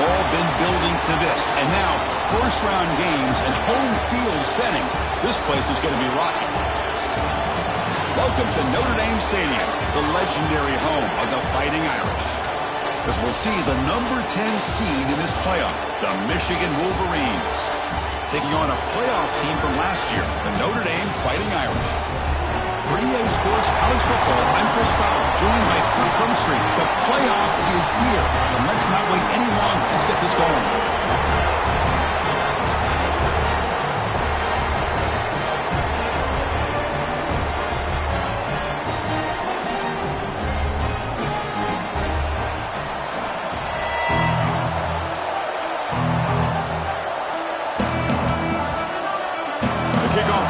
all been building to this. And now, first-round games and home field settings. This place is going to be rocking. Welcome to Notre Dame Stadium, the legendary home of the Fighting Irish. As we'll see the number 10 seed in this playoff, the Michigan Wolverines, taking on a playoff team from last year, the Notre Dame Fighting Irish. For EA Sports College Football, I'm Chris Fowler, joined by Kurt Crumstreet. The playoff is here, and let's not wait any longer. Let's get this going.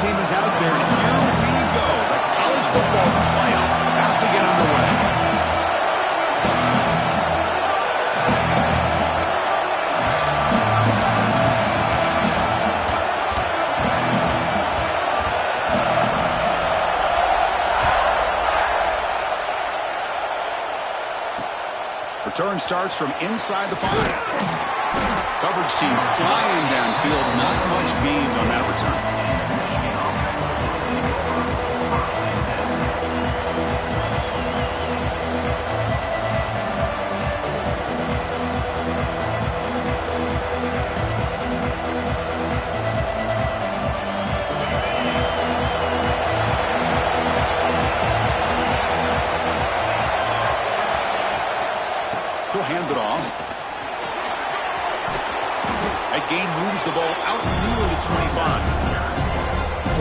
Team is out there, and here we go. The college football playoff about to get underway. Return starts from inside the 5. Coverage team flying downfield. Not much gained on that return. He'll hand it off. That gain moves the ball out near the 25.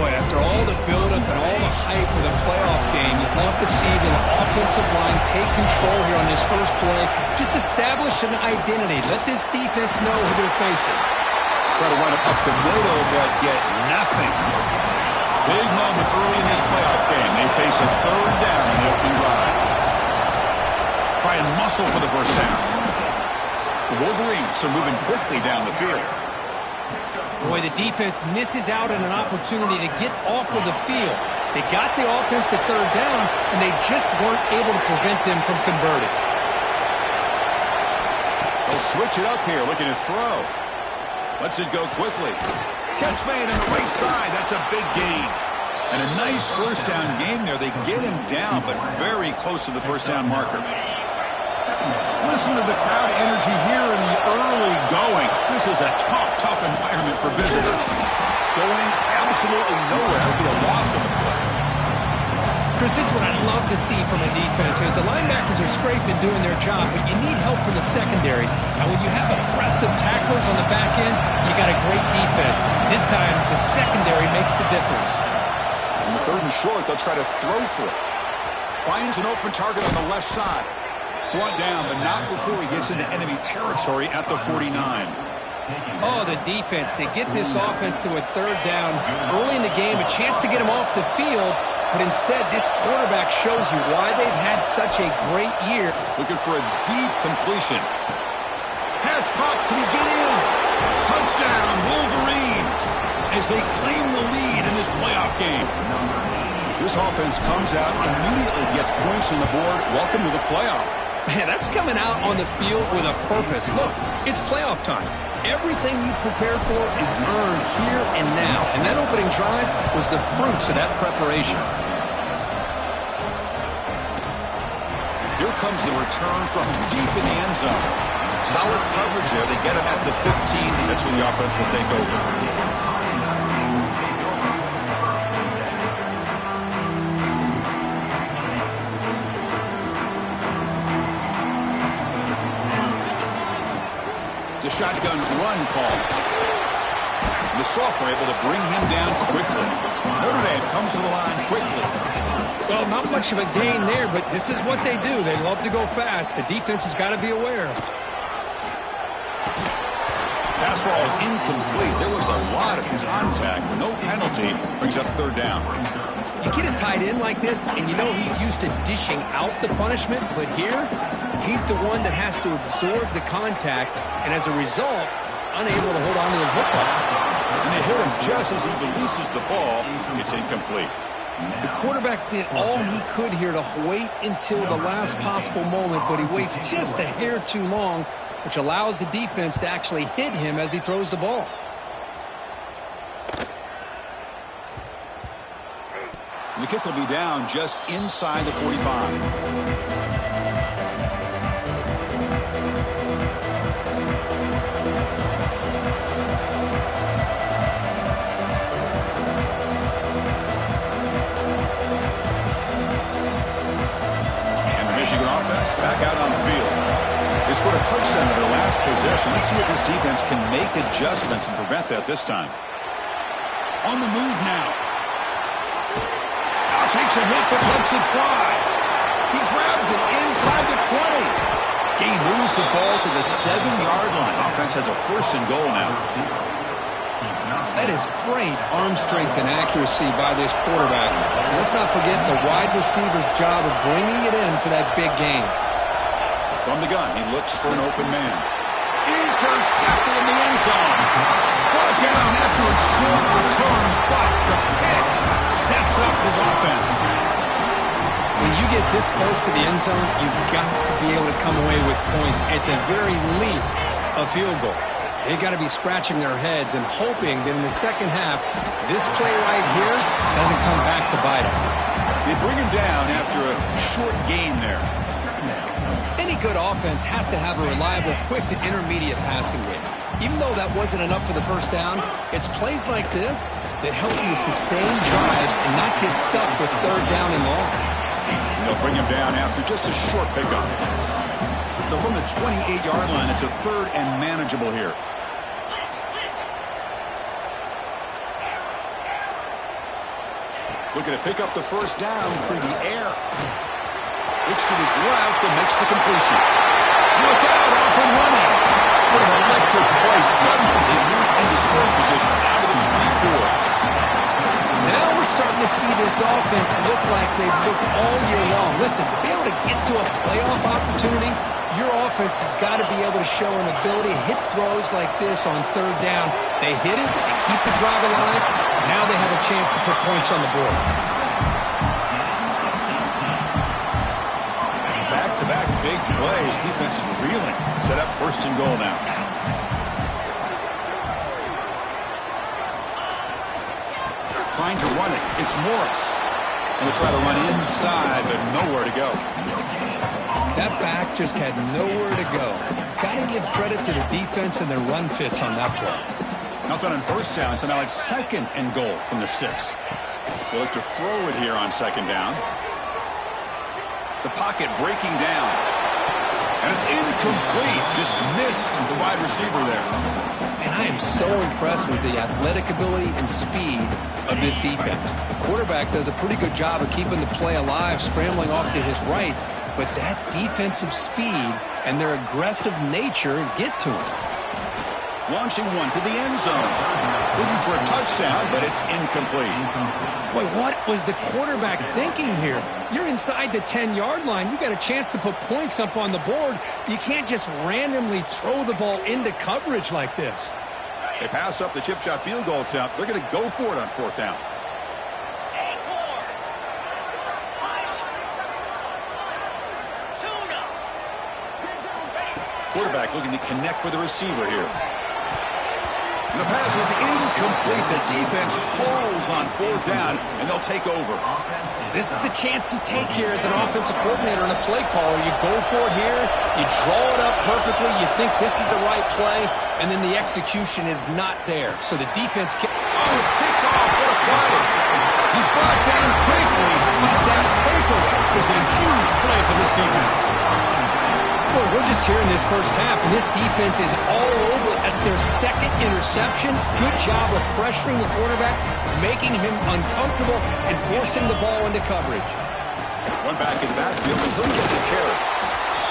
Boy, after all the buildup and all the hype of the playoff game, you'd love to see the offensive line take control here on this first play. Just establish an identity. Let this defense know who they're facing. Try to run it up the middle, but get nothing. Big moment early in this playoff game. They face a third down in the opening drive. Try and muscle for the first down. The Wolverines are moving quickly down the field. Boy, the defense misses out on an opportunity to get off of the field. They got the offense to third down, and they just weren't able to prevent them from converting. They'll switch it up here, looking to throw. Lets it go quickly. Catch made on the right side. That's a big gain. And a nice first down gain there. They get him down, but very close to the first down marker. Listen to the crowd energy here in the early going. This is a tough environment for visitors. Going absolutely nowhere would be a loss of a play. Chris, this is what I love to see from a defense is the linebackers are scraping doing their job, but you need help from the secondary. And when you have aggressive tacklers on the back end, you got a great defense. This time, the secondary makes the difference. On the third and short, they'll try to throw for it. Finds an open target on the left side. Brought down, but not before he gets into enemy territory at the 49. Oh, the defense. They get this offense to a third down early in the game, a chance to get him off the field, but instead this quarterback shows you why they've had such a great year. Looking for a deep completion. Pass caught. Can he get in? Touchdown, Wolverines, as they claim the lead in this playoff game. This offense comes out, immediately gets points on the board. Welcome to the playoff. Man, that's coming out on the field with a purpose. Look, it's playoff time. Everything you prepared for is earned here and now. And that opening drive was the fruits of that preparation. Here comes the return from deep in the end zone. Solid coverage there. They get him at the 15. That's when the offense will take over. It's a shotgun run call. The sophomore able to bring him down quickly. Notre Dame comes to the line quickly. Well, not much of a gain there, but this is what they do. They love to go fast. The defense has got to be aware. Pass ball is incomplete. There was a lot of contact. No penalty. Brings up third down. You get a tight end like this, and you know he's used to dishing out the punishment, but here, he's the one that has to absorb the contact, and as a result, he's unable to hold on to the football. And they hit him just as he releases the ball. It's incomplete. The quarterback did all he could here to wait until the last possible moment, but he waits just a hair too long, which allows the defense to actually hit him as he throws the ball. And the kick will be down just inside the 45. Offense back out on the field. They scored a touchdown in their last possession. Let's see if this defense can make adjustments and prevent that this time. On the move now. Now takes a hit but lets it fly. He grabs it inside the 20. He moves the ball to the 7-yard line. Offense has a 1st and goal now. That is great arm strength and accuracy by this quarterback. And let's not forget the wide receiver's job of bringing it in for that big game. From the gun, he looks for an open man. Intercepted in the end zone. Brought down after a short return, but the pick sets up his offense. When you get this close to the end zone, you've got to be able to come away with points, at the very least a field goal. They've got to be scratching their heads and hoping that in the second half, this play right here doesn't come back to bite them. They bring him down after a short gain there. Any good offense has to have a reliable, quick to intermediate passing game. Even though that wasn't enough for the first down, it's plays like this that help you sustain drives and not get stuck with 3rd down and long. And they'll bring him down after just a short pickup. So from the 28-yard line, it's a 3rd and manageable here. Looking to pick up the first down through the air. Looks to his left and makes the completion. Look out, off and running. What an electric play. Suddenly they move into scoring position down to the 24. Now we're starting to see this offense look like they've looked all year long. Listen, to be able to get to a playoff opportunity, your offense has got to be able to show an ability to hit throws like this on 3rd down. They hit it, they keep the drive alive. Now they have a chance to put points on the board. Back-to-back big plays. Defense is reeling. Set up 1st and goal now. Trying to run it. It's Morris. And they try to run inside, but nowhere to go. That back just had nowhere to go. Got to give credit to the defense and their run fits on that play. Nothing on 1st down, so now it's 2nd and goal from the 6. They look to throw it here on 2nd down. The pocket breaking down. And it's incomplete. Just missed the wide receiver there. And I am so impressed with the athletic ability and speed of this defense. The quarterback does a pretty good job of keeping the play alive, scrambling off to his right. But that defensive speed and their aggressive nature get to him. Launching one to the end zone. Looking for a touchdown, but it's incomplete. Boy, what was the quarterback thinking here? You're inside the 10-yard line. You got a chance to put points up on the board. You can't just randomly throw the ball into coverage like this. They pass up the chip shot field goal attempt. They're going to go for it on 4th down. Quarterback looking to connect with the receiver here. The pass is incomplete. The defense holds on 4th down, and they'll take over. This is the chance you take here as an offensive coordinator and a play caller. You go for it here. You draw it up perfectly. You think this is the right play, and then the execution is not there. So the defense can... Oh, it's picked off. What a play. He's brought down quickly, but that takeaway is a huge play for this defense. Boy, we're just here in this first half, and this defense is all over. That's their 2nd interception. Good job of pressuring the quarterback, making him uncomfortable, and forcing the ball into coverage. One back in the backfield, and he'll get the carry.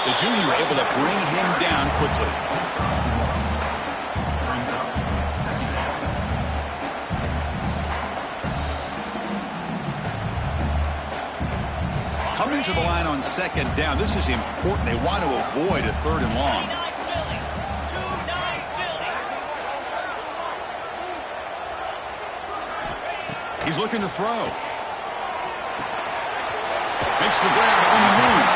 The junior able to bring him down quickly. Coming to the line on 2nd down. This is important. They want to avoid a 3rd and long. He's looking to throw. Makes the grab on the move.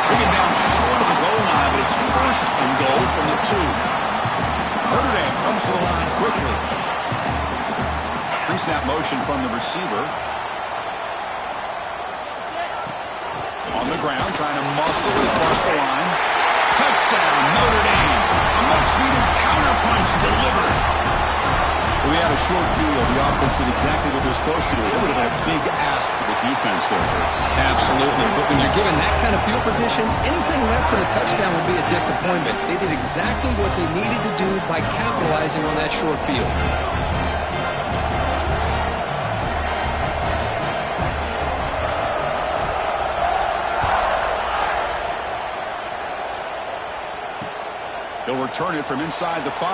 Bring it down short. going to the goal line, but it's first and goal from the 2. Notre Dame comes to the line quickly. Pre-snap motion from the receiver. On the ground, trying to muscle it across the line. Touchdown, Notre Dame. A much-needed counterpunch delivered. We had a short field. The offense did exactly what they're supposed to do. That would have been a big ask for the defense there. Absolutely. But when you're given that kind of field position, anything less than a touchdown would be a disappointment. They did exactly what they needed to do by capitalizing on that short field. He'll return it from inside the 5.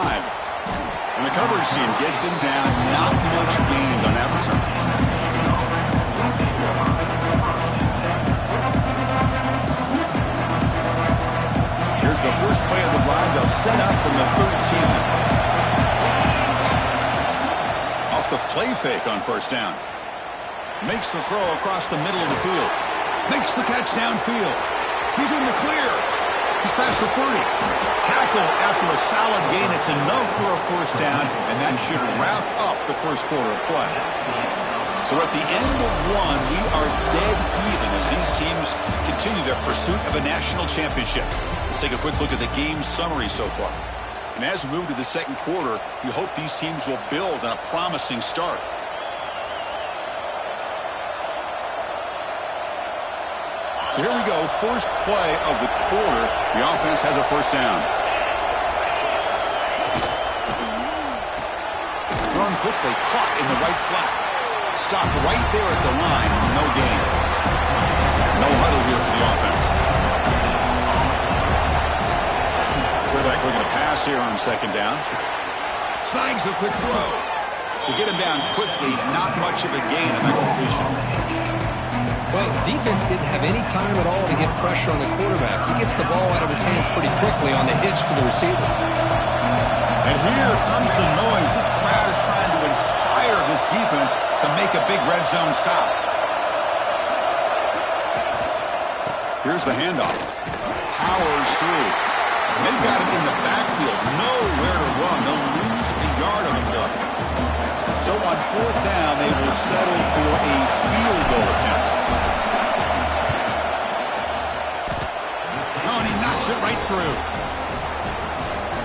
And the coverage team gets him down. Not much gained on that return. Here's the first play of the drive. They'll set up from the 13. Off the play fake on first down. Makes the throw across the middle of the field. Makes the catch downfield. He's in the clear. He's past the 30. Tackle after a solid gain. It's enough for a first down, and that should wrap up the first quarter of play. So at the end of one, we are dead even as these teams continue their pursuit of a national championship. Let's take a quick look at the game summary so far. And as we move to the second quarter, we hope these teams will build on a promising start. So here we go, first play of the quarter. The offense has a first down. Thrown quickly, caught in the right flat. Stopped right there at the line, no gain. No huddle here for the offense. Quarterback looking to pass here on second down. Snags the quick throw. To get him down quickly, not much of a gain on that completion. Well, the defense didn't have any time at all to get pressure on the quarterback. He gets the ball out of his hands pretty quickly on the hitch to the receiver. And here comes the noise. This crowd is trying to inspire this defense to make a big red zone stop. Here's the handoff. Powers through. They've got him in the backfield. Nowhere to run. They'll lose a yard on the play. So on fourth down, they will settle for a field goal attempt. Oh, and he knocks it right through.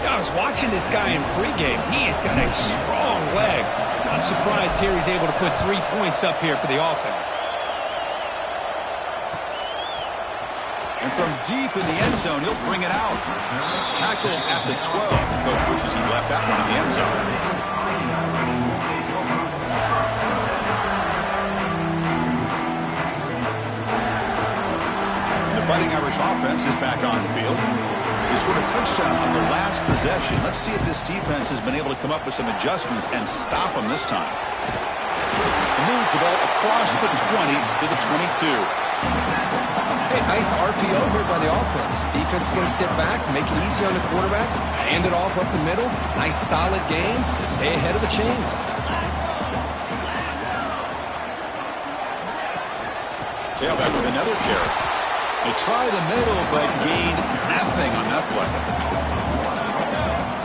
I was watching this guy in pregame. He has got a strong leg. I'm surprised here he's able to put 3 points up here for the offense. And from deep in the end zone, he'll bring it out. Tackled at the 12. The coach wishes he left that one in the end zone. Fighting Irish offense is back on the field. He scored a touchdown on the last possession. Let's see if this defense has been able to come up with some adjustments and stop them this time. He moves the ball across the 20 to the 22. Hey, nice RPO here by the offense. Defense is going to sit back, make it easy on the quarterback, hand it off up the middle. Nice solid game. Stay ahead of the chains. Tailback with another carry. They try the middle, but gain nothing on that play.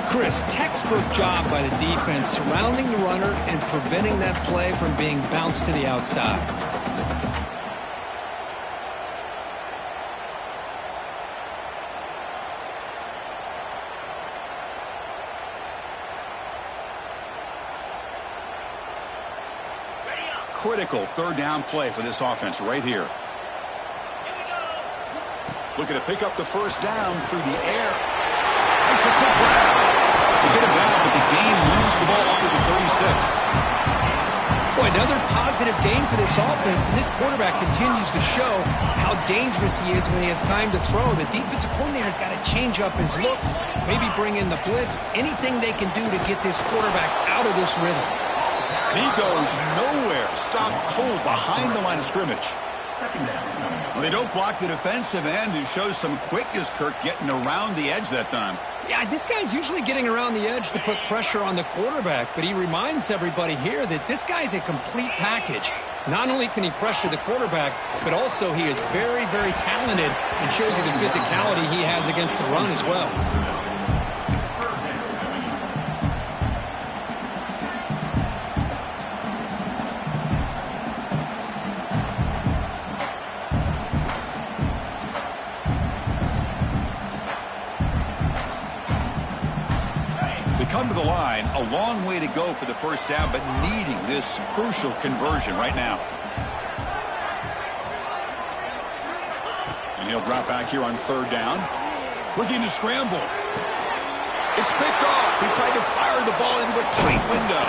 Chris, textbook job by the defense surrounding the runner and preventing that play from being bounced to the outside. Critical third down play for this offense right here. Looking to pick up the first down through the air. Makes a quick grab. They get him down, but the gain moves the ball up to the 36. Boy, another positive game for this offense, and this quarterback continues to show how dangerous he is when he has time to throw. The defensive coordinator's got to change up his looks, maybe bring in the blitz, anything they can do to get this quarterback out of this rhythm. And he goes nowhere. Stopped cold behind the line of scrimmage. Well, they don't block the defensive end, who shows some quickness, Kirk, getting around the edge that time. Yeah, this guy's usually getting around the edge to put pressure on the quarterback, but he reminds everybody here that this guy's a complete package. Not only can he pressure the quarterback, but also he is very, very talented and shows you the physicality he has against the run as well. Come to the line, a long way to go for the first down, but needing this crucial conversion right now. And he'll drop back here on third down. Looking to scramble. It's picked off. He tried to fire the ball into a tight window.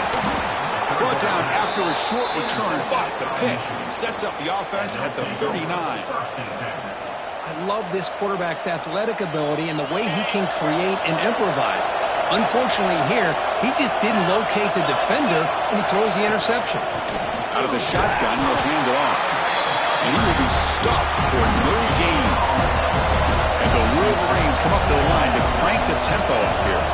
Brought down after a short return, but the pick sets up the offense at the 39. I love this quarterback's athletic ability and the way he can create and improvise. Unfortunately here, he just didn't locate the defender when he throws the interception. Out of the shotgun, he'll hand it off. And he will be stuffed for no gain. And the Wolverines come up to the line to crank the tempo up here.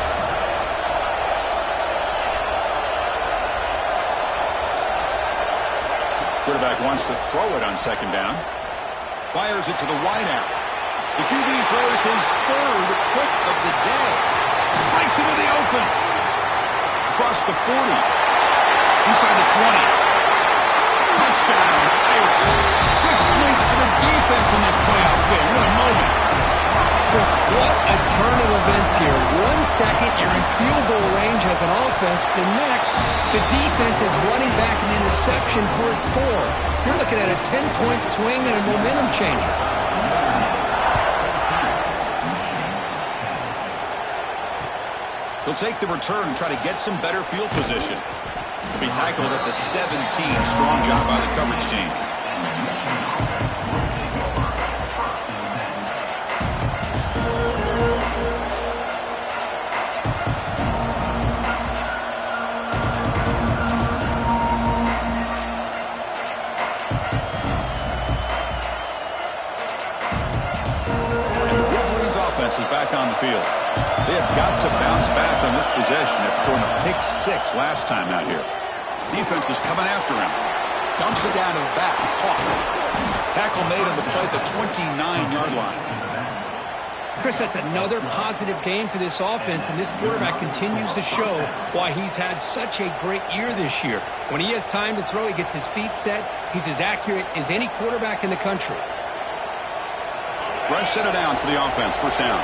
Quarterback wants to throw it on second down. Fires it to the wideout. The QB throws his third pick of the day. Breaks into the open. Across the 40. Inside the 20. Touchdown, Irish. 6 points for the defense in this playoff win. What a moment. Chris, what a turn of events here. 1 second, you're in field goal range as an offense. The next, the defense is running back an interception for a score. You're looking at a 10-point swing and a momentum changer. He'll take the return and try to get some better field position. He'll be tackled at the 17. Strong job by the coverage team. And the Wolverines offense is back on the field. They have got to bounce back on this possession after throwing a pick 6 last time out here. Defense is coming after him. Dumps it down to the back. Caught. Tackle made on the play at the 29-yard line. Chris, that's another positive game for this offense, and this quarterback continues to show why he's had such a great year this year. When he has time to throw, he gets his feet set. He's as accurate as any quarterback in the country. Fresh set of downs for the offense. First down.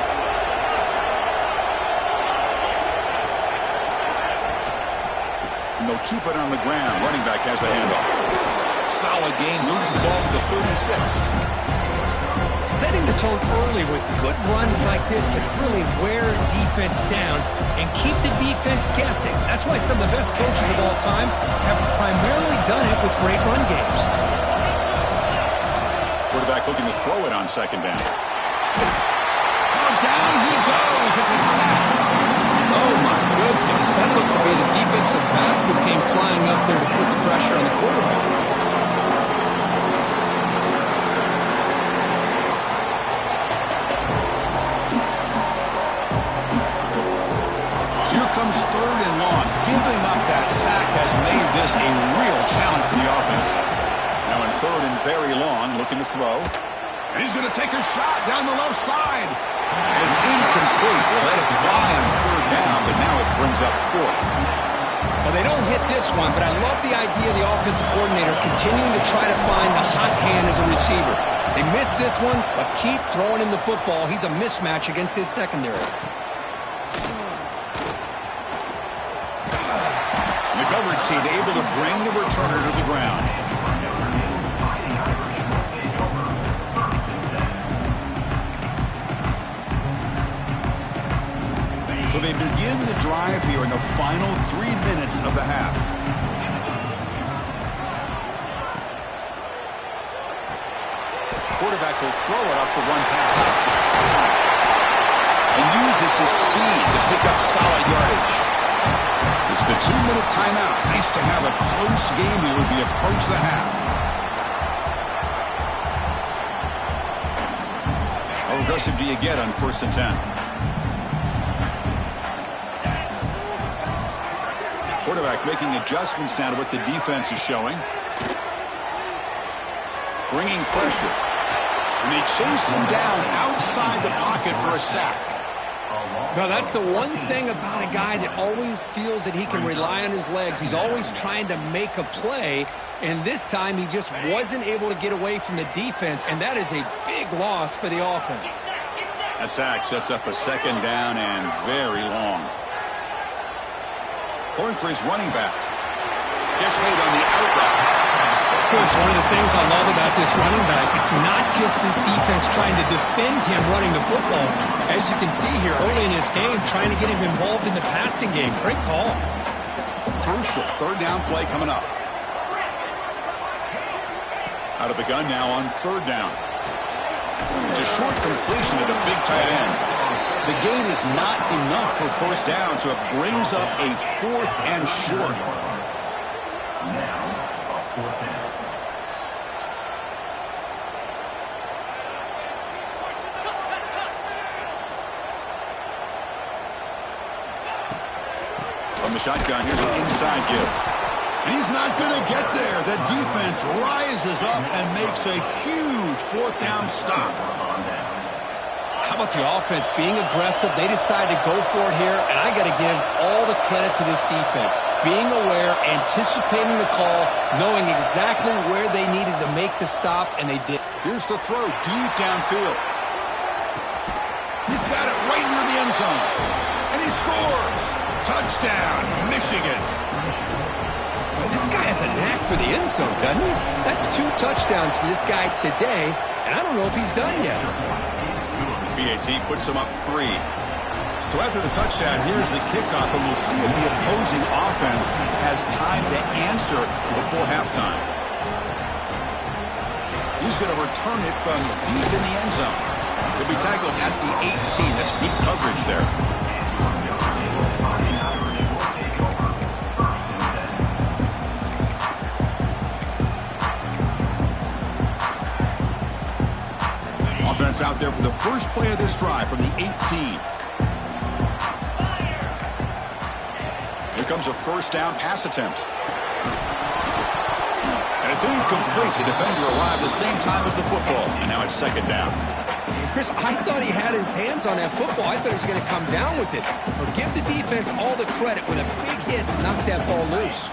And they'll keep it on the ground. Running back has the handoff. Solid game. Moves the ball to the 36. Setting the tone early with good runs like this can really wear defense down and keep the defense guessing. That's why some of the best coaches of all time have primarily done it with great run games. Quarterback looking to throw it on second down. Oh, down he goes. It's a sack. Oh, my goodness. That looked to be the defensive back who came flying up there to put the pressure on the quarterback. So here comes third and long. Giving up that sack has made this a real challenge for the offense. Now in third and very long, looking to throw. And he's going to take a shot down the left side. And it's incomplete. They let it fly on third down, but now it brings up fourth. Well, they don't hit this one, but I love the idea of the offensive coordinator continuing to try to find the hot hand as a receiver. They missed this one, but keep throwing him the football. He's a mismatch against his secondary. And the coverage team able to bring the returner to the ground. So they begin the drive here in the final 3 minutes of the half. Quarterback will throw it off the run pass option. And uses his speed to pick up solid yardage. It's the 2-minute timeout. Nice to have a close game here as we approach the half. How aggressive do you get on 1st and 10? Quarterback making adjustments now to what the defense is showing. bringing pressure. And they chase him down outside the pocket for a sack. Well, that's the one thing about a guy that always feels that he can rely on his legs. He's always trying to make a play, and this time he just wasn't able to get away from the defense, and that is a big loss for the offense. That sack sets up a second down and very long. Going for his running back. Catch made on the out route. Of course, one of the things I love about this running back, it's not just this defense trying to defend him running the football. As you can see here early in this game, trying to get him involved in the passing game. Great call. Crucial third down play coming up. Out of the gun now on third down. It's a short completion to the big tight end. The gain is not enough for first down, so it brings up a fourth and short. Now, a fourth down. From the shotgun, here's an inside give. And he's not going to get there. The defense rises up and makes a huge fourth down stop. How about the offense being aggressive? They decide to go for it here, and I got to give all the credit to this defense. Being aware, anticipating the call, knowing exactly where they needed to make the stop, and they did. Here's the throw deep downfield. He's got it right near the end zone. And he scores. Touchdown, Michigan. Well, this guy has a knack for the end zone, doesn't he? That's 2 touchdowns for this guy today, and I don't know if he's done yet. BAT puts him up 3. So after the touchdown, here's the kickoff, and we'll see if the opposing offense has time to answer before halftime. He's going to return it from deep in the end zone. He'll be tackled at the 18. That's good coverage there. Offense out there for the first play of this drive from the 18. Here comes a first down pass attempt. And it's incomplete. The defender arrived the same time as the football. And now it's second down. Chris, I thought he had his hands on that football. I thought he was going to come down with it. But give the defense all the credit with a big hit to knock that ball loose.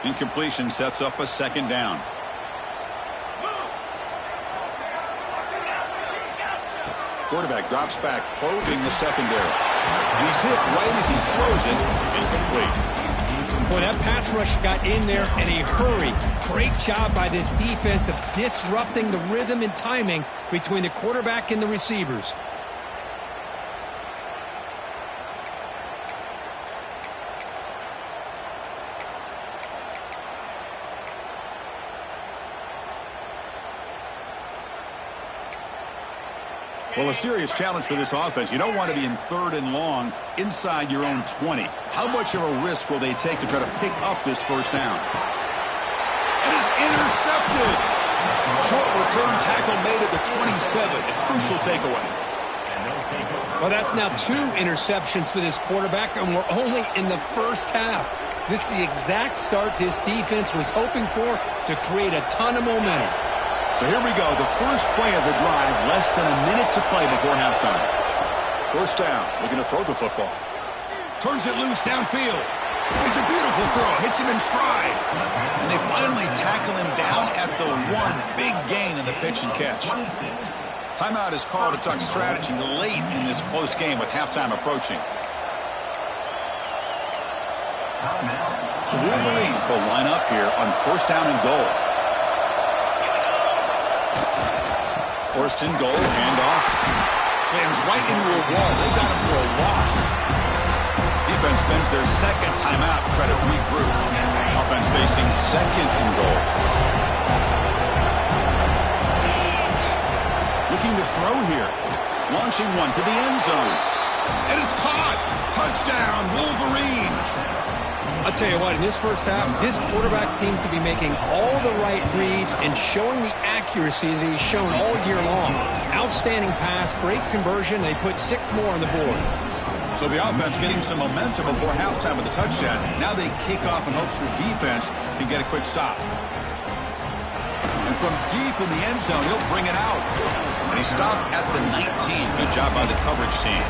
Incompletion sets up a second down. Quarterback drops back, probing the secondary. And he's hit right as he throws it. Incomplete. Boy, that pass rush got in there in a hurry. Great job by this defense of disrupting the rhythm and timing between the quarterback and the receivers. Well, a serious challenge for this offense. You don't want to be in third and long inside your own 20. How much of a risk will they take to try to pick up this first down? And it's intercepted. Short return tackle made at the 27. A crucial takeaway. Well, that's now 2 interceptions for this quarterback, and we're only in the first half. This is the exact start this defense was hoping for to create a ton of momentum. So here we go, the first play of the drive, less than a minute to play before halftime. First down, looking to throw the football. Turns it loose downfield. It's a beautiful throw, hits him in stride. And they finally tackle him down at the 1. Big gain in the pitch and catch. Timeout is called to talk strategy late in this close game with halftime approaching. The Wolverines will line up here on first down and goal. First and goal, handoff. Slams right into a wall. They got him for a loss. Defense spends their second timeout to try to regroup. Offense facing second and goal. Looking to throw here. Launching one to the end zone. And it's caught. Touchdown, Wolverines. I'll tell you what, in this first half, this quarterback seems to be making all the right reads and showing the accuracy that he's shown all year long. Outstanding pass, great conversion. They put 6 more on the board. So the offense getting some momentum before halftime with the touchdown. Now they kick off in hopes the defense can get a quick stop. And from deep in the end zone. He'll bring it out. And he stopped at the 19. Good job by the coverage team.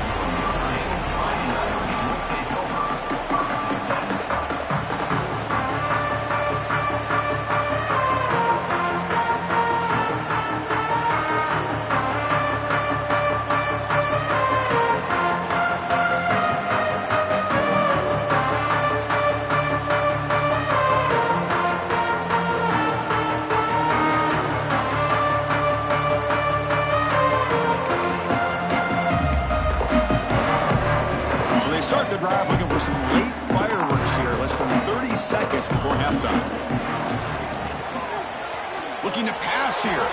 Start the drive looking for some late fireworks here. Less than 30 seconds before halftime. Looking to pass here.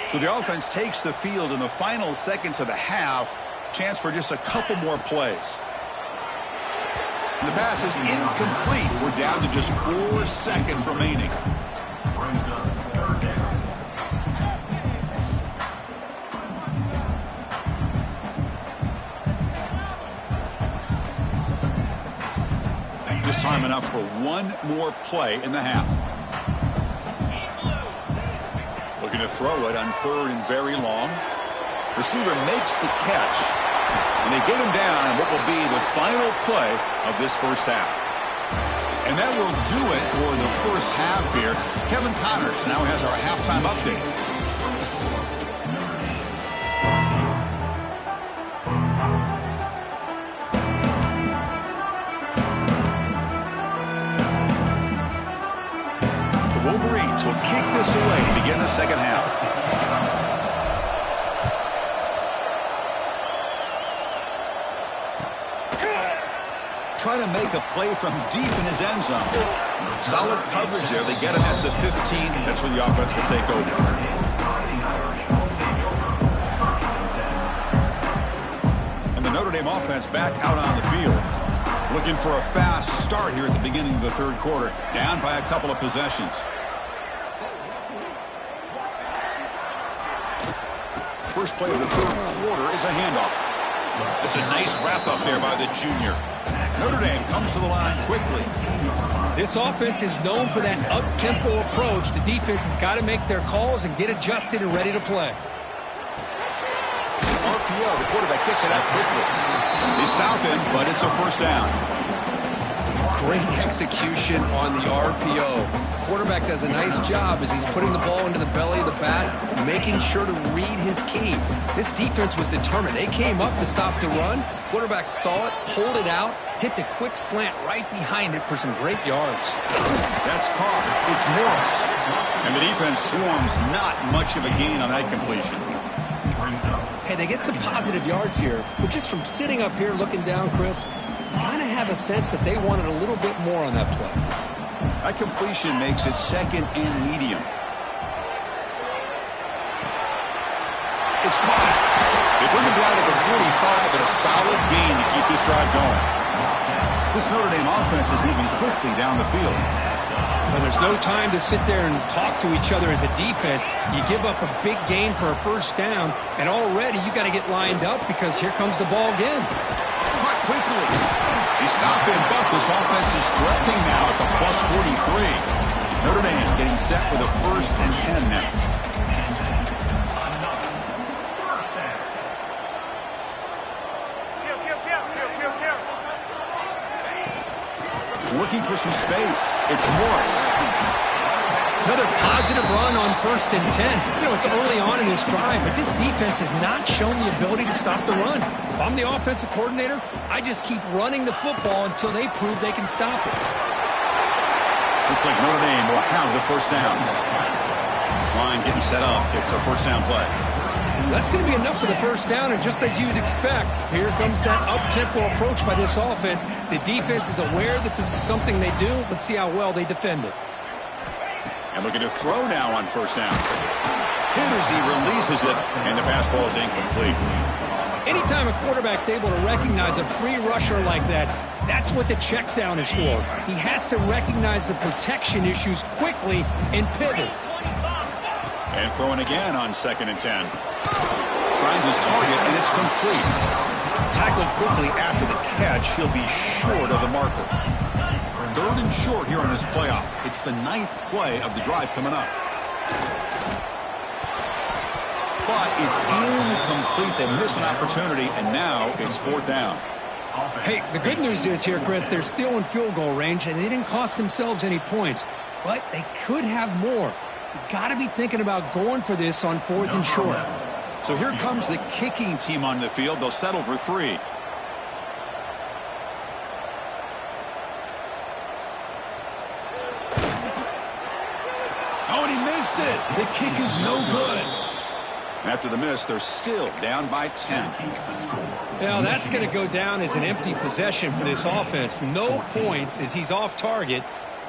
So the offense takes the field in the final seconds of the half. Chance for just a couple more plays. The pass is incomplete. We're down to just 4 seconds remaining. Just time enough for one more play in the half. Looking to throw it on 3rd and very long. Receiver makes the catch. And they get him down in what will be the final play of this first half. And that will do it for the first half here. Kevin Connors now has our halftime update. The Wolverines will kick this away to begin the second half. Trying to make a play from deep in his end zone. Solid coverage there. They get him at the 15. That's where the offense will take over. And the Notre Dame offense back out on the field. Looking for a fast start here at the beginning of the third quarter. Down by a couple of possessions. First play of the third quarter is a handoff. It's a nice wrap-up there by the junior. Notre Dame comes to the line quickly. This offense is known for that up-tempo approach. The defense has got to make their calls and get adjusted and ready to play. It's an RPO. The quarterback gets it out quickly. They stop him, but it's a first down. Great execution on the RPO. Quarterback does a nice job as he's putting the ball into the belly of the bat, making sure to read his key. This defense was determined. They came up to stop the run. Quarterback saw it, pulled it out, hit the quick slant right behind it for some great yards. That's caught. It's Morris. And the defense swarms not much of a gain on that completion. Hey, they get some positive yards here, but just from sitting up here looking down, Chris, you kind of have a sense that they wanted a little bit more on that play. That completion makes it second and medium. It's caught. They bring him down to the 45, but a solid gain to keep this drive going. This Notre Dame offense is moving quickly down the field. Well, there's no time to sit there and talk to each other as a defense. You give up a big gain for a first down, and already you got to get lined up because here comes the ball again. Caught quickly. He stopped him, but this offense is threatening now at the plus 43. Notre Dame getting set with a 1st and 10 now. Looking for some space. It's Morris. Another positive run on 1st and 10. You know, it's early on in this drive, but this defense has not shown the ability to stop the run. If I'm the offensive coordinator, I just keep running the football until they prove they can stop it. Looks like Notre Dame will have the first down. This line getting set up. It's a first down play. That's going to be enough for the first down, and just as you'd expect, here comes that up-tempo approach by this offense. The defense is aware that this is something they do. Let's see how well they defend it. And looking to throw now on first down. Hit as he releases it, and the pass ball is incomplete. Anytime a quarterback's able to recognize a free rusher like that, that's what the check down is for. He has to recognize the protection issues quickly and pivot. And throwing again on 2nd and 10. finds his target, and it's complete. Tackled quickly after the catch, he'll be short of the marker. 3rd and short here on this playoff. It's the 9th play of the drive coming up. But it's incomplete. They miss an opportunity, and now it's 4th down. Hey, the good news is here, Chris, they're still in field goal range, and they didn't cost themselves any points. But they could have more. You got to be thinking about going for this on 4th and short. So here comes the kicking team on the field. They'll settle for 3. Oh, and he missed it. The kick is no good. After the miss, they're still down by 10. Now, that's going to go down as an empty possession for this offense. No points as he's off target.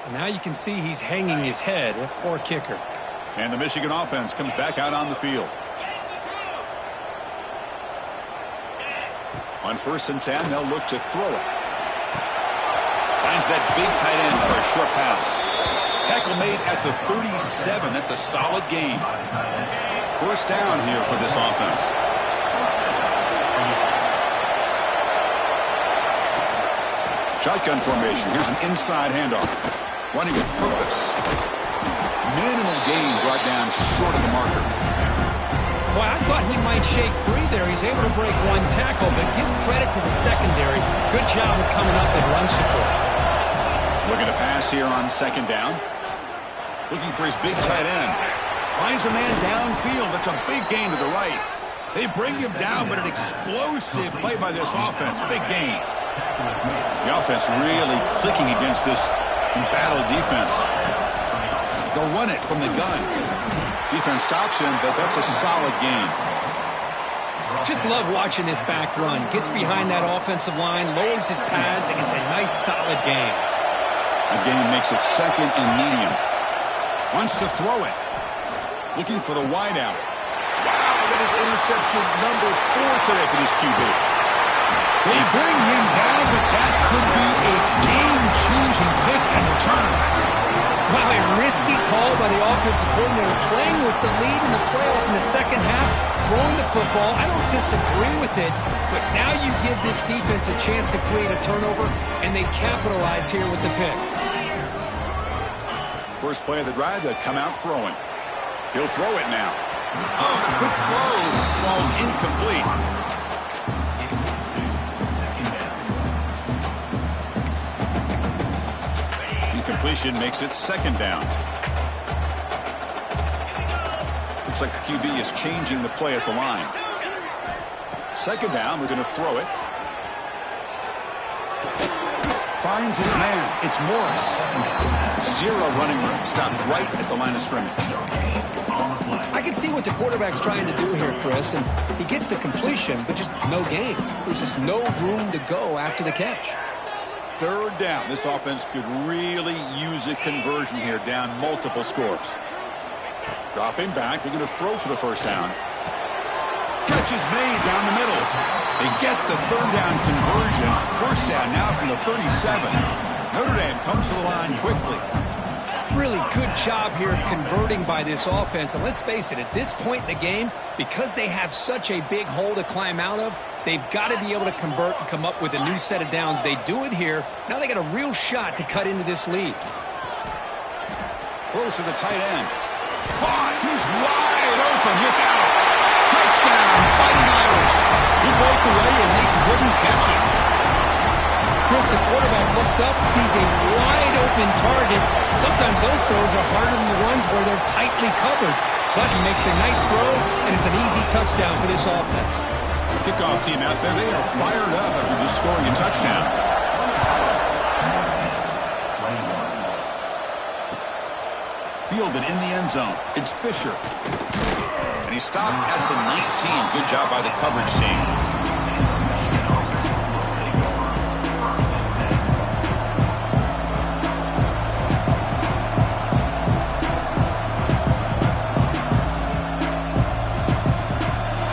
And now you can see he's hanging his head. A poor kicker. And the Michigan offense comes back out on the field. On 1st and 10, they'll look to throw it. Finds that big tight end for a short pass. Tackle made at the 37. That's a solid gain. 1st down here for this offense. Shotgun formation. Here's an inside handoff. Running with purpose. Minimal gain brought down short of the marker. Well, I thought he might shake free there. He's able to break 1 tackle, but give credit to the secondary. Good job of coming up and run support. Looking to pass here on 2nd down. Looking for his big tight end. Finds a man downfield. That's a big gain to the right. They bring him down, but an explosive play by this offense. Big gain. The offense really clicking against this battle defense. They'll run it from the gun. Defense stops him, but that's a solid gain. Just love watching this back run. Gets behind that offensive line, lowers his pads, and it's a nice, solid gain. Again, makes it 2nd and medium. Wants to throw it. Looking for the wideout. Wow, that is interception number 4 today for this QB. They bring him down, but that could be a game-changing pick and return. Wow, a risky call by the offensive coordinator, playing with the lead in the playoff in the 2nd half, throwing the football. I don't disagree with it, but now you give this defense a chance to create a turnover, and they capitalize here with the pick. First play of the drive, they'll come out throwing. He'll throw it now. Oh, the quick throw falls incomplete. Incompletion makes it 2nd down. Looks like the QB is changing the play at the line. 2nd down, we're going to throw it. Finds his man. It's Morris. 0 running room. Stopped right at the line of scrimmage. I can see what the quarterback's trying to do here, Chris, and he gets the completion, but just no gain. There's just no room to go after the catch. 3rd down. This offense could really use a conversion here, down multiple scores. Dropping back. They're going to throw for the 1st down. Catch is made down the middle. They get the 3rd down conversion. 1st down now from the 37. Notre Dame comes to the line quickly. Really good job here of converting by this offense. And let's face it, at this point in the game, because they have such a big hole to climb out of, they've got to be able to convert and come up with a new set of downs. They do it here. Now they got a real shot to cut into this lead. Throws to the tight end. Caught. He's wide open. Look out. Touchdown, Fighting Irish. He broke away and they couldn't catch him. Chris, the quarterback looks up, sees a wide-open target. Sometimes those throws are harder than the ones where they're tightly covered. But he makes a nice throw, and it's an easy touchdown for this offense. Kickoff team out there, they are fired up after just scoring a touchdown. Fielded in the end zone. It's Fisher. And he stopped at the 19. Good job by the coverage team.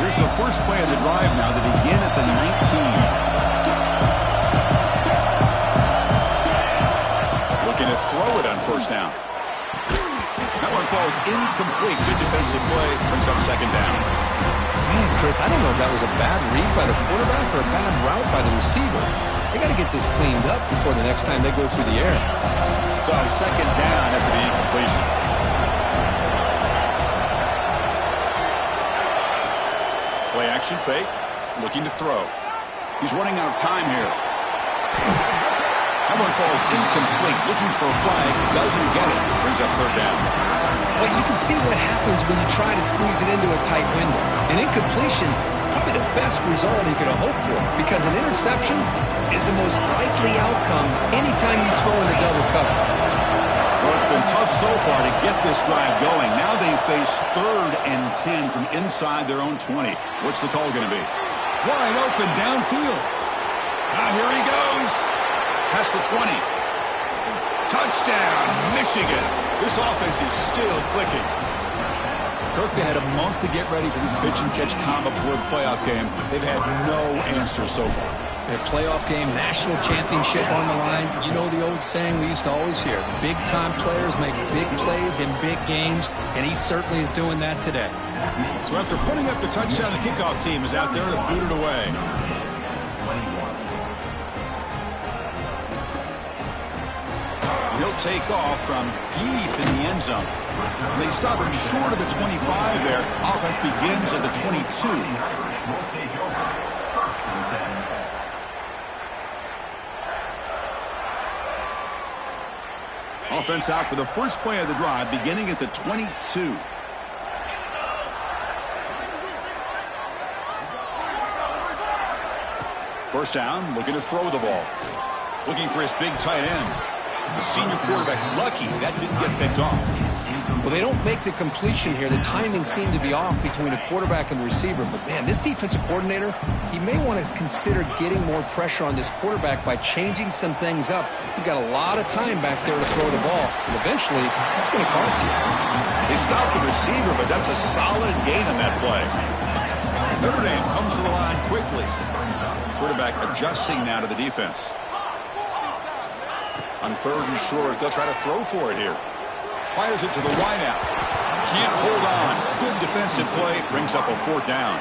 Here's the first play of the drive now to begin at the 19. Looking to throw it on 1st down. That one falls incomplete. Good defensive play. Brings up 2nd down. Man, Chris, I don't know if that was a bad read by the quarterback or a bad route by the receiver. They got to get this cleaned up before the next time they go through the air. So second down after the incompletion. Play action fake, looking to throw. He's running out of time here. That one falls incomplete, looking for a flag, doesn't get it. Brings up third down. Well, you can see what happens when you try to squeeze it into a tight window. An incompletion is probably the best result you could hope for, because an interception is the most likely outcome anytime you throw in the double cover. Well, it's been tough so far to get this drive going. Now they face 3rd and 10 from inside their own 20. What's the call going to be? Wide open downfield. Now here he goes. Past the 20. Touchdown, Michigan. This offense is still clicking. Kirk, they had a month to get ready for this pitch-and-catch combo before the playoff game. They've had no answer so far. A playoff game, national championship on the line. You know the old saying we used to always hear. Big-time players make big plays in big games, and he certainly is doing that today. So after putting up the touchdown, the kickoff team is out there to boot it away. He'll take off from deep in the end zone. They stop him short of the 25 there. Offense begins at the 22. Offense out for the first play of the drive, beginning at the 22. First down, looking to throw the ball. Looking for his big tight end. The senior quarterback lucky that didn't get picked off. Well, they don't make the completion here. The timing seemed to be off between a quarterback and the receiver. But, man, this defensive coordinator, he may want to consider getting more pressure on this quarterback by changing some things up. He's got a lot of time back there to throw the ball. And eventually, that's going to cost you. They stopped the receiver, but that's a solid gain on that play. Notre Dame comes to the line quickly. Quarterback adjusting now to the defense. On 3rd and short, they'll try to throw for it here. Fires it to the wideout. Can't hold on. Good defensive play. Brings up a 4th down.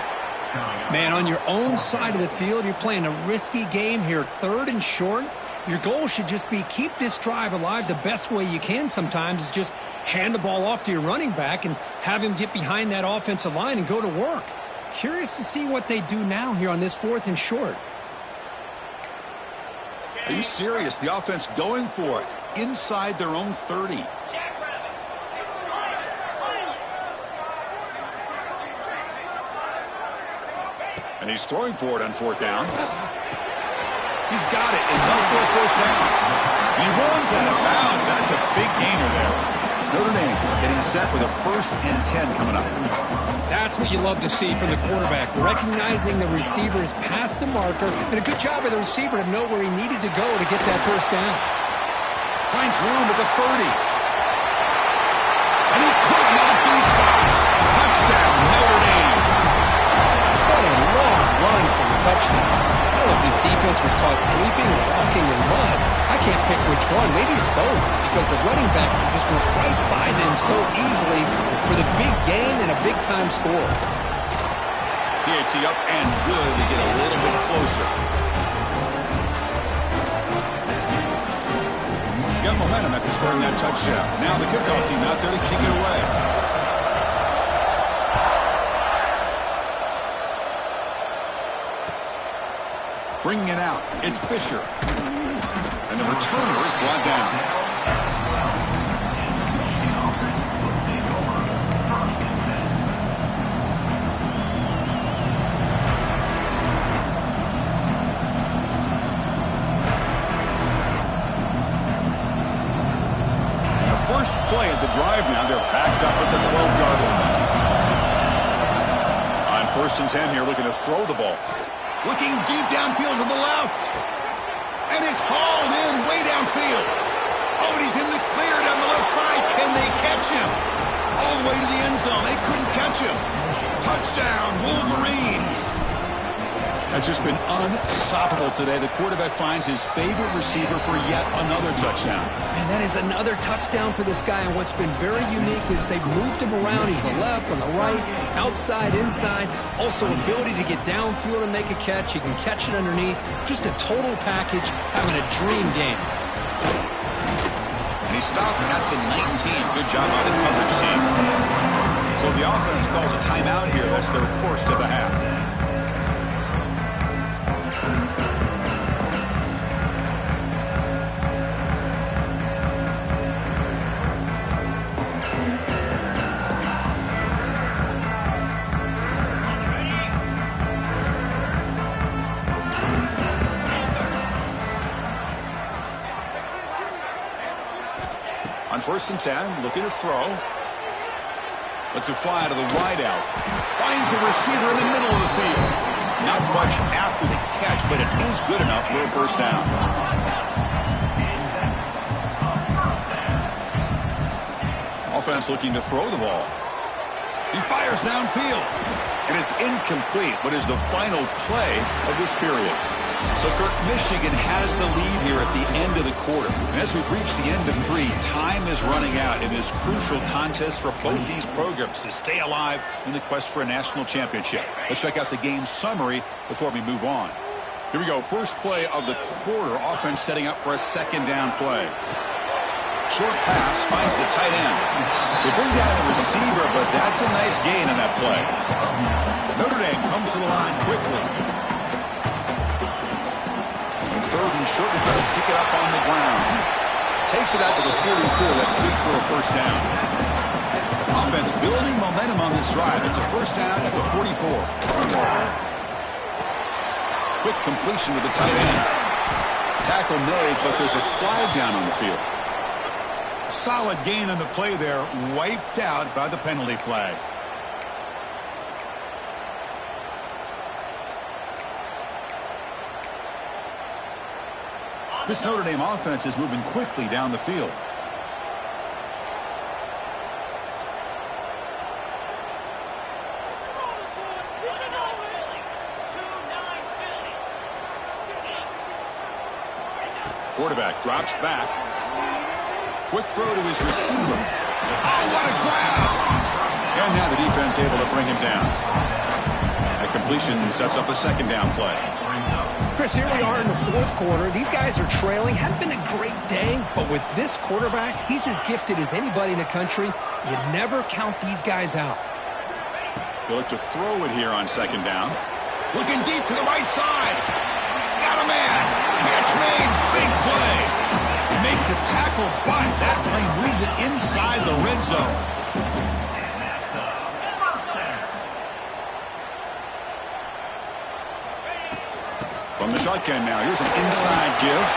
Man, on your own side of the field, you're playing a risky game here. 3rd and short. Your goal should just be keep this drive alive the best way you can sometimes is just hand the ball off to your running back and have him get behind that offensive line and go to work. Curious to see what they do now here on this 4th and short. Are you serious? The offense going for it inside their own 30. And he's throwing for it on 4th down. He's got it, enough for a first down. He runs out of bounds. That's a big gainer there. Notre Dame getting set with a 1st and 10 coming up. That's what you love to see from the quarterback, recognizing the receiver's past the marker, and a good job of the receiver to know where he needed to go to get that first down. Finds room at the 30. And he could not be stopped. Touchdown, Notre Dame. What a long run for the touchdown. I don't know if this defense was caught sleeping or walking in mud. I can't pick which one. Maybe it's both, because the running back just went right by them so easily for the big gain and a big-time score. PAT up and good to get a little bit closer. Got momentum after scoring that touchdown. Now the kickoff team out there to kick it away. Bringing it out, it's Fisher. And the returner is brought down. First play at the drive now. They're backed up at the 12-yard line. On 1st and 10 here, looking to throw the ball. Looking deep downfield to the left. And it's hauled in way downfield. Oh, and he's in the clear down the left side. Can they catch him? All the way to the end zone. They couldn't catch him. Touchdown, Wolverines. That's just been unstoppable today. The quarterback finds his favorite receiver for yet another touchdown. And that is another touchdown for this guy. And what's been very unique is they've moved him around. He's the left, on the right, outside, inside. Also, ability to get downfield and make a catch. He can catch it underneath. Just a total package, having a dream game. And he stopped at the 19. Good job by the coverage team. So the offense calls a timeout here. That's their first of the half. On 1st and 10, looking to throw. Lets it fly to the wide out. Finds a receiver in the middle of the field. Not much after the catch, but it is good enough for a first down. Offense looking to throw the ball. He fires downfield. And it's incomplete, but is the final play of this period. So, Kirk, Michigan has the lead here at the end of the quarter. And as we've reached the end of 3, time is running out in this crucial contest for both these programs to stay alive in the quest for a national championship. Let's check out the game summary before we move on. Here we go. First play of the quarter. Offense setting up for a second down play. Short pass finds the tight end. They bring down the receiver, but that's a nice gain in that play. Notre Dame comes to the line quickly. Third and short to try to pick it up on the ground. Takes it out to the 44. That's good for a first down. Offense building momentum on this drive. It's a first down at the 44. Quick completion to the tight end. Tackle made, but there's a flag down on the field. Solid gain on the play there. Wiped out by the penalty flag. This Notre Dame offense is moving quickly down the field. Quarterback drops back. Quick throw to his receiver. Oh, what a grab! And now the defense able to bring him down. That completion sets up a second down play. Chris, here we are in the 4th quarter. These guys are trailing. Hadn't been a great day, but with this quarterback, he's as gifted as anybody in the country. You never count these guys out. He'll look to throw it here on second down. Looking deep to the right side. Got a man. Catch made. Big play. Make the tackle, but that play leaves it inside the red zone. From the shotgun now, here's an inside give.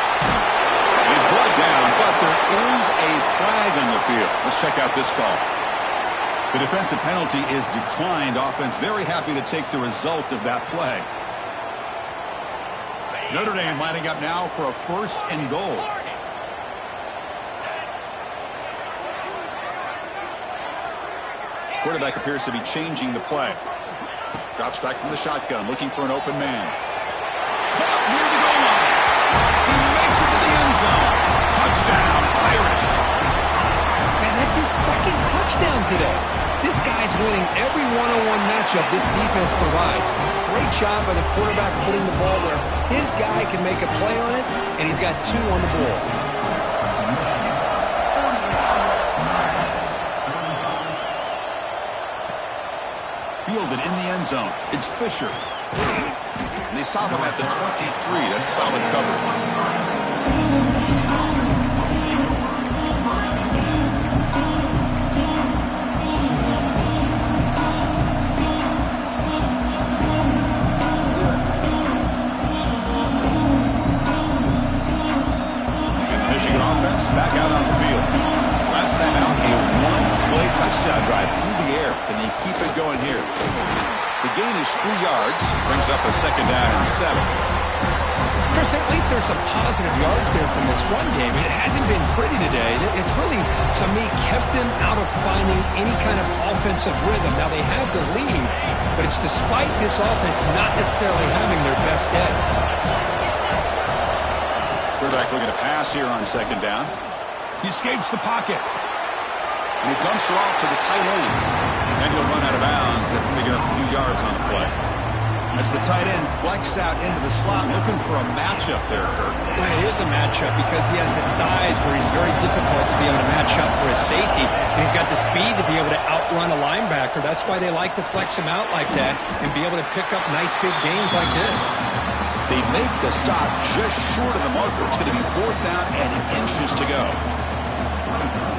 He's brought down, but there is a flag on the field. Let's check out this call. The defensive penalty is declined. Offense very happy to take the result of that play. Notre Dame lining up now for a 1st and goal. Quarterback appears to be changing the play. Drops back from the shotgun, looking for an open man. Caught near the goal line. He makes it to the end zone. Touchdown, Irish. Man, that's his 2nd touchdown today. This guy's winning every one-on-one matchup this defense provides. Great job by the quarterback putting the ball where his guy can make a play on it, and he's got 2 on the board. Fielded in the end zone. It's Fisher. And they stop him at the 23. That's solid coverage. Michigan offense back out on the field. Last time out, a one-play touchdown drive through the air. Can he keep it going here? The gain is 3 yards. Brings up a second down and 7. Chris, at least there's some positive yards there from this run game. It hasn't been pretty today. It's really, to me, kept them out of finding any kind of offensive rhythm. Now, they have the lead, but it's despite this offense not necessarily having their best day. Quarterback looking to pass here on second down. He escapes the pocket. And he dumps it off to the tight end. And he'll run out of bounds and only get a few yards on the play. As the tight end flex out into the slot, looking for a matchup there, Kurt. Well, it is a matchup because he has the size where he's very difficult to be able to match up for his safety. And he's got the speed to be able to outrun a linebacker. That's why they like to flex him out like that and be able to pick up nice big gains like this. They make the stop just short of the marker. It's going to be 4th down and inches to go.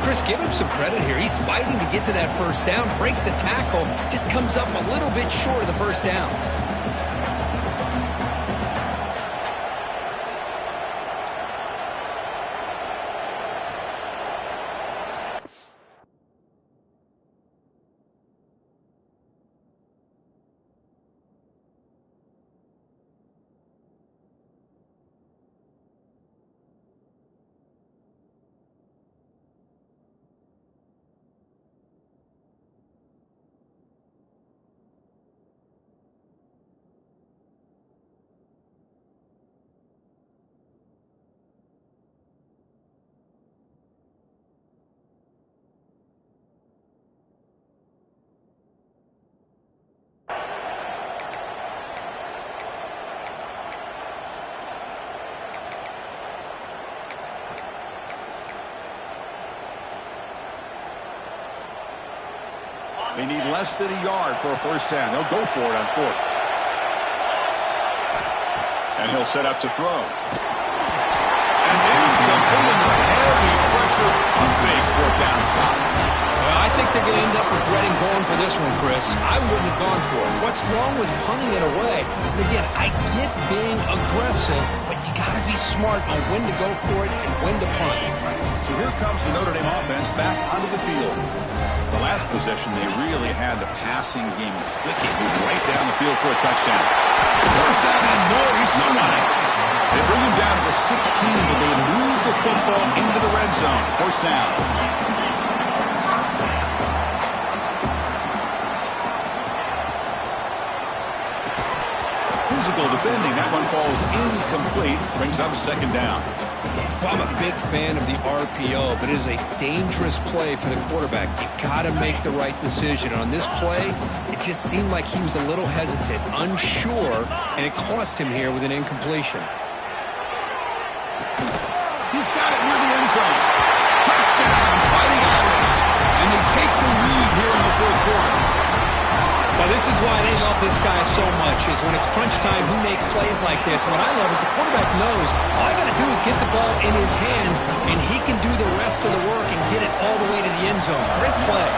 Chris, give him some credit here. He's fighting to get to that first down, breaks the tackle, just comes up a little bit short of the first down. They need less than a yard for a first down. They'll go for it on 4th. And he'll set up to throw. And it's incomplete under heavy pressure. A big 4th down stop. Well, I think they're going to end up regretting going for this one, Chris. I wouldn't have gone for it. What's wrong with punting it away? And again, I get being aggressive, but you got to be smart on when to go for it and when to punt. So here comes the Notre Dame offense back onto the field. The last possession, they really had the passing game clicking, moving right down the field for a touchdown. First down and more, he's still running. They bring him down to the 16, but they move the football into the red zone. First down. Physical defending, that one falls incomplete, brings up second down. Well, I'm a big fan of the RPO, but it is a dangerous play for the quarterback. You got to make the right decision. On this play, it just seemed like he was a little hesitant, unsure, and it cost him here with an incompletion. He's got it near the end zone. Touchdown, Fighting Irish. And they take the lead here in the 4th quarter. Well, this is why they love this guy so much, is when it's crunch time, he makes plays like this. What I love is the quarterback knows all I got to do is get the ball in his hands, and he can do the rest of the work and get it all the way to the end zone. Great play.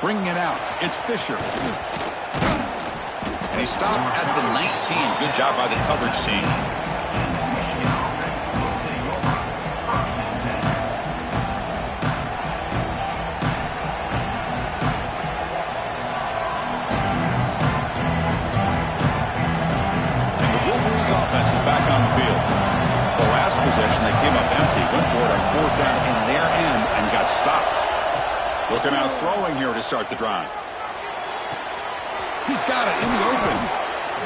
Bringing it out, it's Fisher. And he stopped at the 19. Good job by the coverage team. Offense is back on the field. The last possession, they came up empty, went for it on 4th down in their end and got stopped. Looking out throwing here to start the drive. He's got it in the open.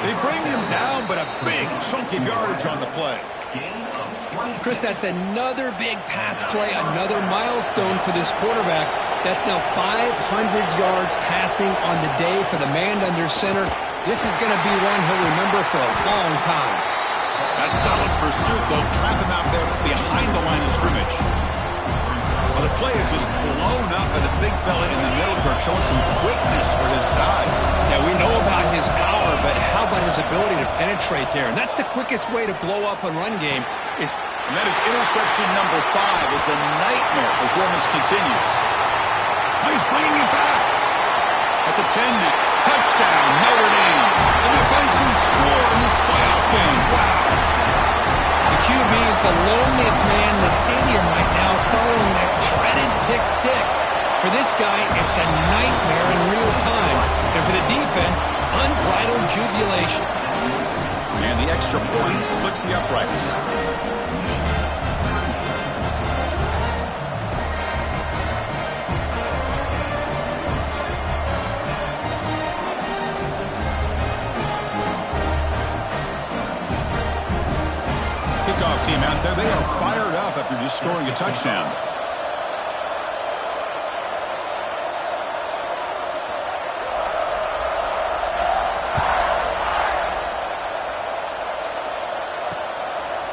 They bring him down, but a big chunk of yardage on the play. Chris, that's another big pass play, another milestone for this quarterback. That's now 500 yards passing on the day for the man under center. This is going to be one he'll remember for a long time. That solid pursuit, though, trap him out there behind the line of scrimmage. Well, the play is just blown up by the big fella in the middle, Kirk, showing some quickness for his size. Yeah, we know about his power, but how about his ability to penetrate there? And that's the quickest way to blow up a run game. And that is interception number 5 as the nightmare performance continues. Oh, he's bringing it back. At the 10 now. Touchdown, Notre Dame. The defensive score in this playoff game. Wow. The QB is the loneliest man in the stadium right now following that dreaded pick 6. For this guy, it's a nightmare in real time. And for the defense, unbridled jubilation. And the extra point splits the uprights. Kickoff team out there, they are fired up after just scoring a touchdown.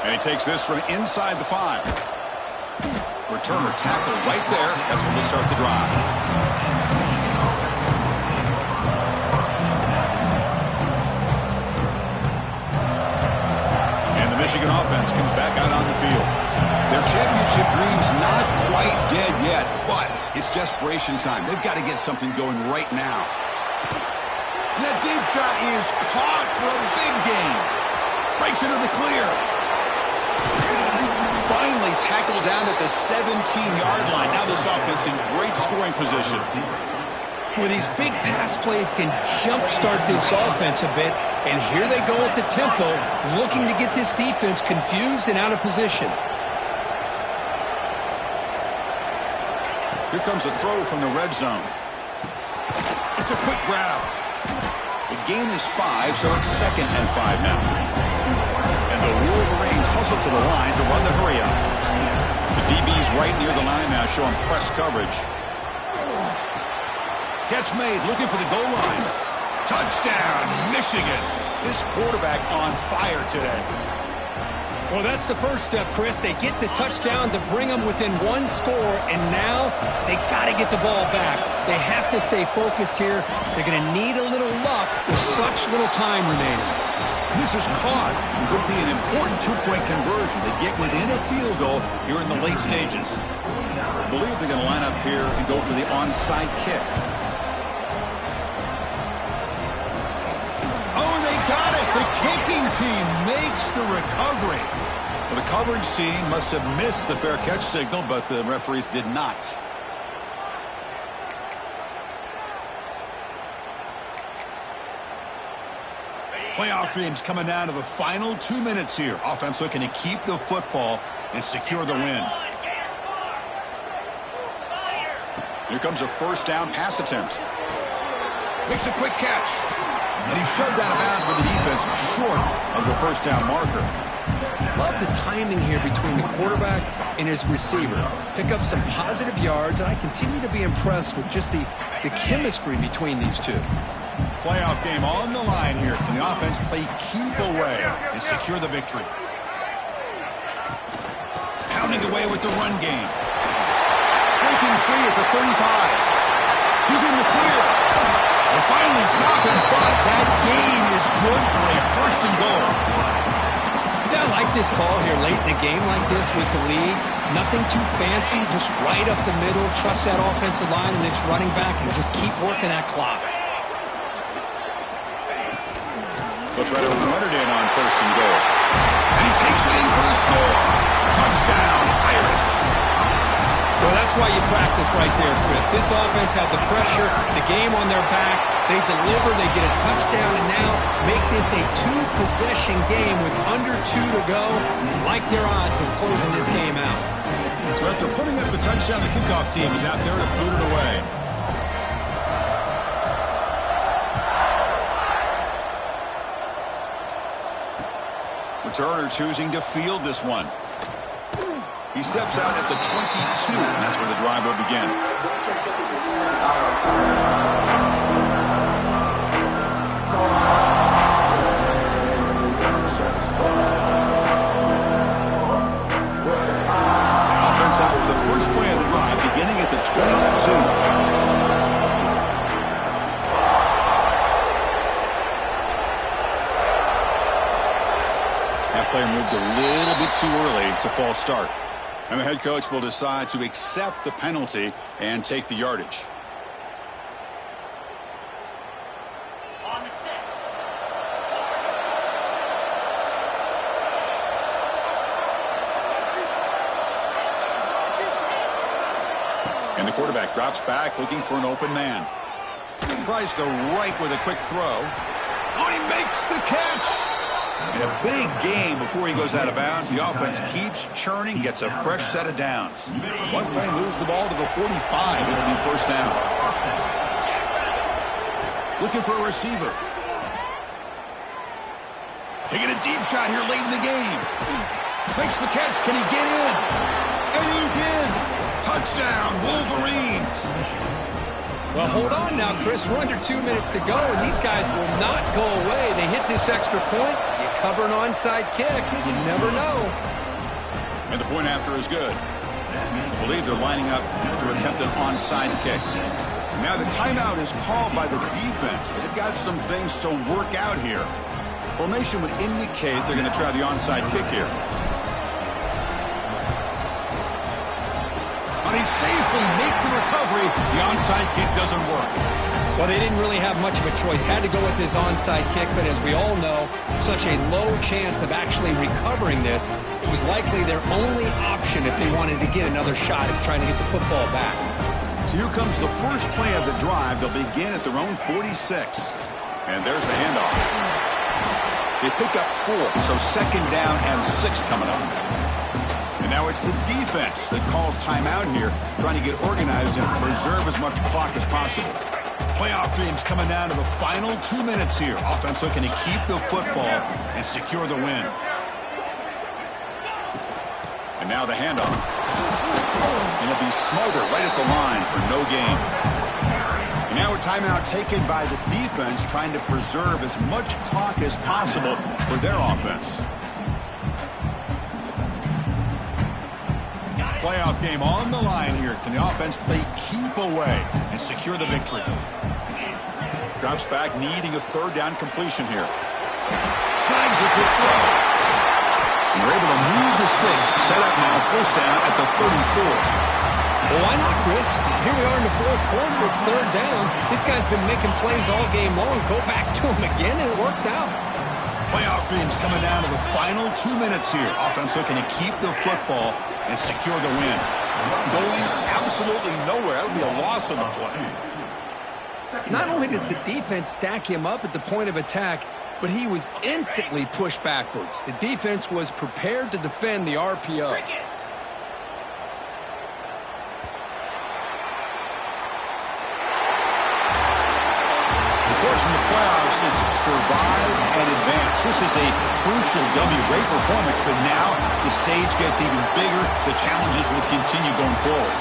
And he takes this from inside the 5. Returner tackle right there. That's when they'll start the drive. And the Michigan offense comes back out on the field. Their championship dreams not quite dead yet, but it's desperation time. They've got to get something going right now. That deep shot is caught for a big gain. Breaks into the clear. Finally tackled down at the 17-yard line. Now this offense in great scoring position. Well, these big pass plays can jumpstart this offense a bit, and here they go at the tempo, looking to get this defense confused and out of position. Here comes a throw from the red zone. It's a quick grab. The gain is 5, so it's 2nd and 5 now. And the Wolverines hustle to the line to run the hurry up. The DB's right near the line now, showing press coverage. Catch made, looking for the goal line. Touchdown, Michigan. This quarterback on fire today. Well, that's the first step, Chris. They get the touchdown to bring them within 1 score, and now they got to get the ball back. They have to stay focused here. They're going to need a little luck with such little time remaining. This is caught. It could be an important 2-point conversion. They get within a field goal here in the late stages. I believe they're going to line up here and go for the onside kick. Oh, they got it. The kicking team makes the recovery. Well, the coverage team must have missed the fair catch signal, but the referees did not. Playoff dreams coming down to the final 2 minutes here. Offense looking to keep the football and secure the win. Here comes a first down pass attempt. Makes a quick catch. And he's shoved out of bounds by the defense short of the first down marker. Love the timing here between the quarterback and his receiver. Pick up some positive yards, and I continue to be impressed with just the chemistry between these two. Playoff game on the line here. Can the offense play keep away and secure the victory? Pounding away with the run game. Breaking free at the 35. He's in the clear. They'll finally stop him, but that gain is good for a 1st and goal. Yeah, I like this call here late in the game like this with the lead. Nothing too fancy, just right up the middle. Trust that offensive line and this running back and just keep working that clock. They'll try to run it in on 1st and goal. And he takes it in for the score. Touchdown, Irish. Well, that's why you practice right there, Chris. This offense had the pressure, the game on their back. They deliver, they get a touchdown, and now make this a 2-possession game with under 2 to go. Like their odds of closing this game out. So after putting up the touchdown, the kickoff team is out there to boot it away. Returner choosing to field this one. He steps out at the 22, and that's where the drive will begin. Offense out for the first play of the drive, beginning at the 22. That player moved a little bit too early to false start. And the head coach will decide to accept the penalty and take the yardage. And the quarterback drops back looking for an open man. Tries the right with a quick throw. Oh, he makes the catch. And a big gain before he goes out of bounds. The offense keeps churning, gets a fresh set of downs. One play moves the ball to the 45. It'll be first down. Looking for a receiver. Taking a deep shot here late in the game. Makes the catch. Can he get in? And he's in. Touchdown, Wolverines. Well, hold on now, Chris. We're under 2 minutes to go, and these guys will not go away. They hit this extra point. You cover an onside kick. You never know. And the point after is good. I believe they're lining up to attempt an onside kick. Now the timeout is called by the defense. They've got some things to work out here. Formation would indicate they're going to try the onside kick here. But he safely makes the recovery. The onside kick doesn't work. Well, they didn't really have much of a choice. Had to go with his onside kick, but as we all know, such a low chance of actually recovering this. It was likely their only option if they wanted to get another shot at trying to get the football back. So here comes the first play of the drive. They'll begin at their own 46. And there's the handoff. They pick up 4, so second down and 6 coming up. And now it's the defense that calls timeout here, trying to get organized and preserve as much clock as possible. Playoff themes coming down to the final 2 minutes here. Offense looking to keep the football and secure the win. And now the handoff. And it'll be Smolder right at the line for no gain. And now a timeout taken by the defense, trying to preserve as much clock as possible for their offense. Playoff game on the line here. Can the offense play keep away and secure the victory? Drops back, needing a third down completion here. Snags a good throw. And they're able to move the sticks. Set up now, first down at the 34. Well, why not, Chris? Here we are in the fourth quarter. It's third down. This guy's been making plays all game long. Go back to him again, and it works out. Playoff themes coming down to the final 2 minutes here. Offense looking to keep the football and secure the win. Going absolutely nowhere. That would be a loss on the play. Not only does the defense stack him up at the point of attack, but he was instantly pushed backwards. The defense was prepared to defend the RPO. In the playoffs, it's survive and advance. This is a crucial W. Great performance, but now the stage gets even bigger. The challenges will continue going forward.